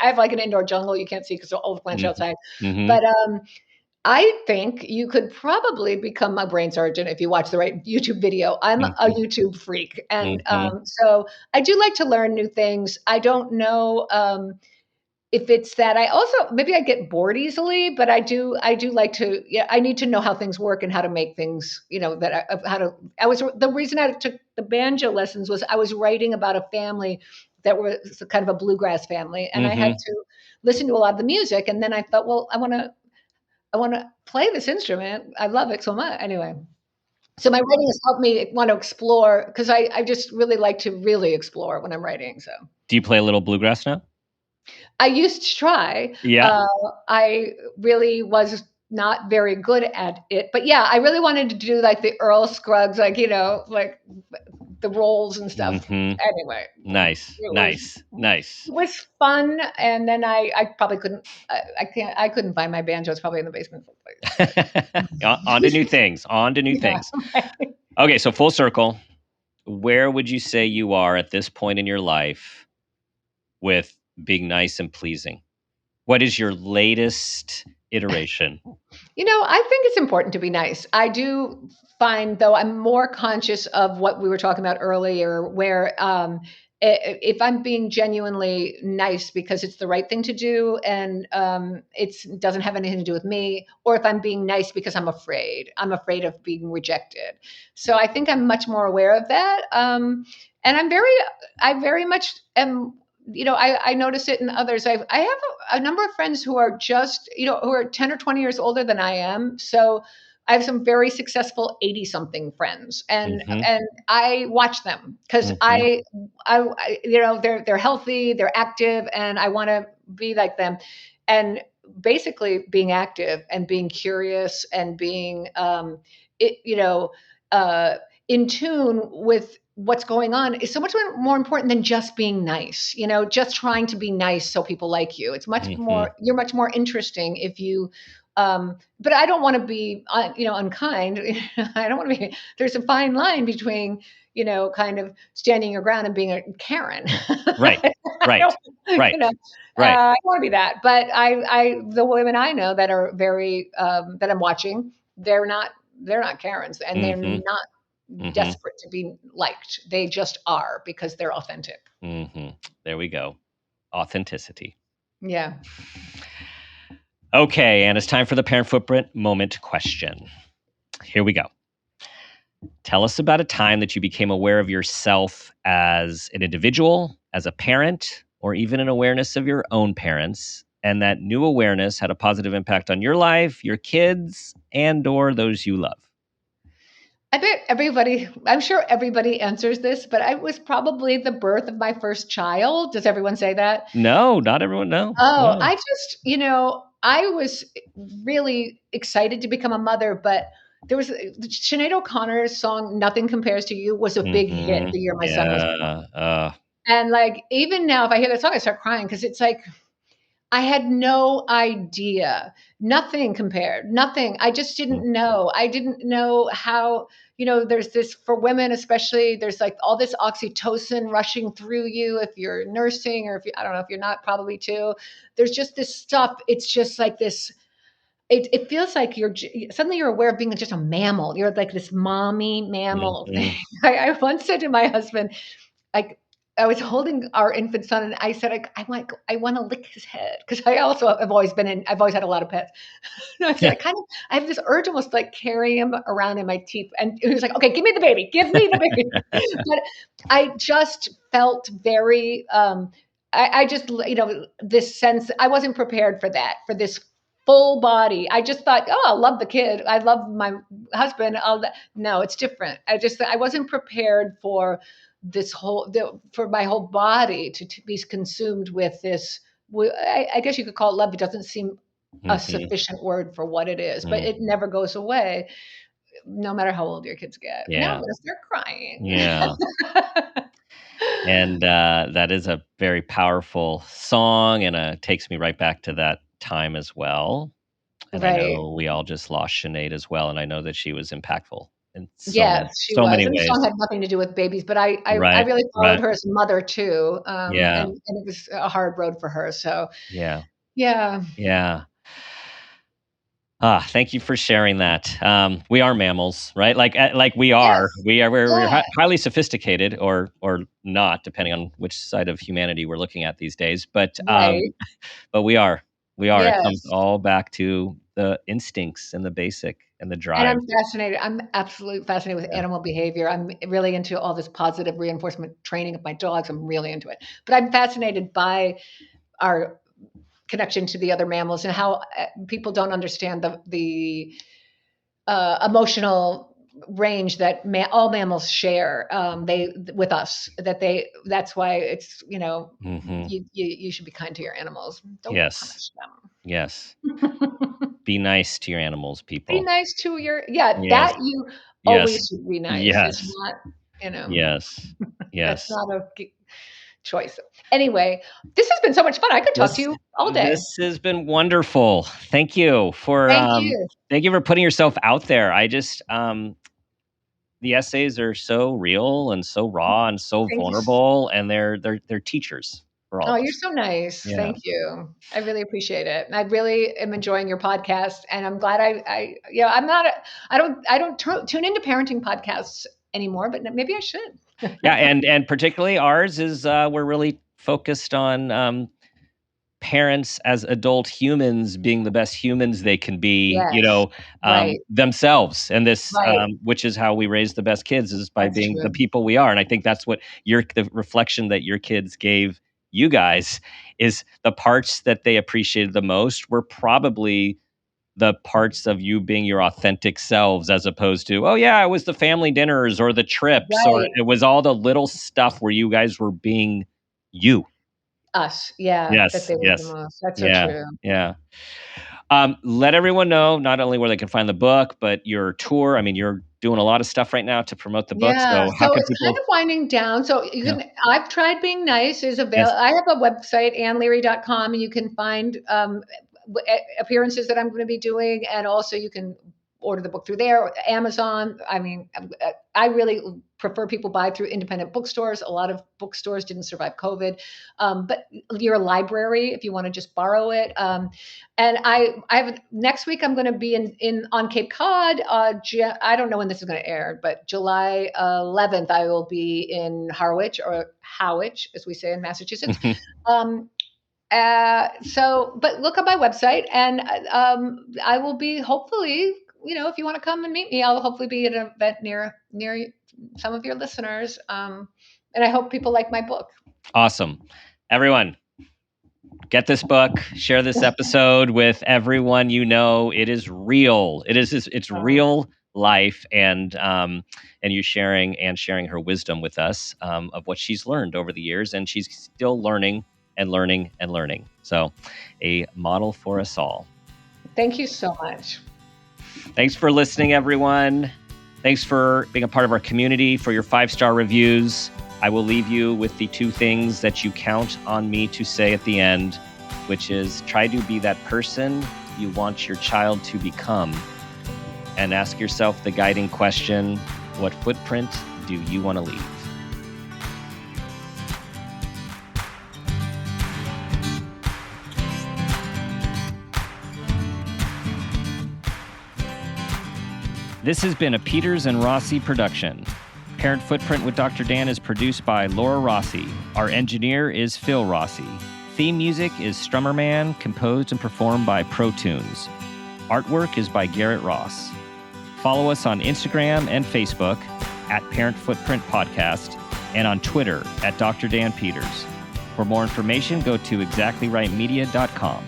I have like an indoor jungle you can't see because all the plants are outside. But I think you could probably become a brain surgeon if you watch the right YouTube video. I'm a YouTube freak. And so I do like to learn new things. I don't know if it's that maybe I get bored easily, but I do like to, I need to know how things work and how to make things, the reason I took the banjo lessons was I was writing about a family that was kind of a bluegrass family. And I had to listen to a lot of the music. And then I thought, well, I want to play this instrument. I love it so much. Anyway. So my writing has helped me want to explore, because I just really like to really explore when I'm writing. So. Do you play a little bluegrass now? I used to try. Yeah. I really was not very good at it, but I really wanted to do like the Earl Scruggs, like the rolls and stuff. Anyway. Nice. It was fun, and then I probably couldn't. I couldn't find my banjo. It's probably in the basement someplace. On to new things. Okay, so full circle. Where would you say you are at this point in your life with being nice and pleasing? What is your latest iteration? I think it's important to be nice. I do find, though, I'm more conscious of what we were talking about earlier, where if I'm being genuinely nice because it's the right thing to do and it doesn't have anything to do with me, or if I'm being nice because I'm afraid of being rejected. So I think I'm much more aware of that. And I very much am. I notice it in others. I have a number of friends who are just, who are 10 or 20 years older than I am. So I have some very successful 80-something friends, and I watch them because they're healthy, they're active, and I want to be like them. And basically being active and being curious and being, in tune with what's going on is so much more important than just being nice, just trying to be nice so people like you. It's much more, you're much more interesting if you, but I don't want to be, unkind. I don't want to be, there's a fine line between, kind of standing your ground and being a Karen. Right. Right. Right. I don't want to be that, but the women I know that are very, that I'm watching, they're not Karens, and they're not desperate to be liked. They just are, because they're authentic. There we go. Authenticity. Yeah. Okay. And it's time for the Parent Footprint Moment question. Here we go. Tell us about a time that you became aware of yourself as an individual, as a parent, or even an awareness of your own parents, and that new awareness had a positive impact on your life, your kids, and/or those you love. I bet I'm sure everybody answers this, but I was probably the birth of my first child. Does everyone say that? No, not everyone. No. Oh, No. I just, I was really excited to become a mother, but there was Sinead O'Connor's song "Nothing Compares to You" was a big hit the year my son was born. And like, even now, if I hear that song, I start crying, because it's like, I had no idea. Nothing compared. Nothing. I just didn't know. I didn't know how, there's this, for women especially, there's like all this oxytocin rushing through you if you're nursing, or if you, I don't know, if you're not, probably too. There's just this stuff. It's just like this. It feels like suddenly you're aware of being just a mammal. You're like this mommy mammal. I once said to my husband, like, I was holding our infant son, and I said, I want to lick his head, because I've always had a lot of pets. And I said, I have this urge almost like carry him around in my teeth. And he was like, okay, give me the baby. But I just felt very, I just, this sense, I wasn't prepared for that, for this full body. I just thought, oh, I love the kid. I love my husband. No, it's different. I wasn't prepared for this for my whole body to be consumed with this. I guess you could call it love. It doesn't seem a sufficient word for what it is, but it never goes away, no matter how old your kids get. Yeah. Now I'm going to start crying. Yeah. And that is a very powerful song, and takes me right back to that time as well. And I know we all just lost Sinead as well, and I know that she was impactful in so many and ways. The song had nothing to do with babies, but I really followed her as a mother too. And it was a hard road for her. So yeah. Thank you for sharing that. We are mammals, right? Like we are. Yes. We're highly sophisticated, or not, depending on which side of humanity we're looking at these days. But but we are. Yes. It comes all back to the instincts and the basic and the drive. And I'm fascinated. I'm absolutely fascinated with animal behavior. I'm really into all this positive reinforcement training of my dogs. I'm really into it. But I'm fascinated by our connection to the other mammals, and how people don't understand the emotional range that all mammals share with us. That's why it's, you should be kind to your animals. Don't punish them. Yes. Be nice to your animals, people. Be nice to that you always should be nice. Yes. It's not, Yes. That's not a choice. Anyway, this has been so much fun. I could talk to you all day. This has been wonderful. Thank you for putting yourself out there. I just the essays are so real and so raw and so vulnerable, and they're teachers for all. Oh, you're so nice. Yeah. Thank you. I really appreciate it. I really am enjoying your podcast, and I'm glad I don't tune into parenting podcasts anymore, but maybe I should. Yeah, and particularly ours is we're really focused on parents as adult humans being the best humans they can be, themselves. And this, which is how we raise the best kids, is by being the people we are. And I think that's what the reflection that your kids gave you guys is the parts that they appreciated the most were probably the parts of you being your authentic selves, as opposed to, it was the family dinners or the trips, or it was all the little stuff where you guys were being you. us. Yeah. Yes. That they love the most. That's so true. Yeah. Let everyone know not only where they can find the book, but your tour. I mean, you're doing a lot of stuff right now to promote the book. Yeah, So how so can it's people? kind of winding down. So you can. I've tried being nice. Is Yes. I have a website, anneleary.com, and you can find appearances that I'm going to be doing, and also you can order the book through there, Amazon. I mean, I really prefer people buy through independent bookstores. A lot of bookstores didn't survive COVID, but your library, if you want to just borrow it. And I have next week. I'm going to be in on Cape Cod. I don't know when this is going to air, but July 11th, I will be in Harwich, or Howich, as we say in Massachusetts. But look at my website, and I will be hopefully, if you want to come and meet me, I'll hopefully be at an event near some of your listeners. And I hope people like my book. Awesome. Everyone, get this book, share this episode with everyone you know. It is real. It's real life, and you sharing her wisdom with us of what she's learned over the years, and she's still learning and learning and learning. So a model for us all. Thank you so much. Thanks for listening, everyone. Thanks for being a part of our community, for your 5-star reviews. I will leave you with the 2 things that you count on me to say at the end, which is try to be that person you want your child to become, and ask yourself the guiding question, what footprint do you want to leave? This has been a Peters and Rossi production. Parent Footprint with Dr. Dan is produced by Laura Rossi. Our engineer is Phil Rossi. Theme music is Strummer Man, composed and performed by Pro Tunes. Artwork is by Garrett Ross. Follow us on Instagram and Facebook at Parent Footprint Podcast, and on Twitter at Dr. Dan Peters. For more information, go to exactlyrightmedia.com.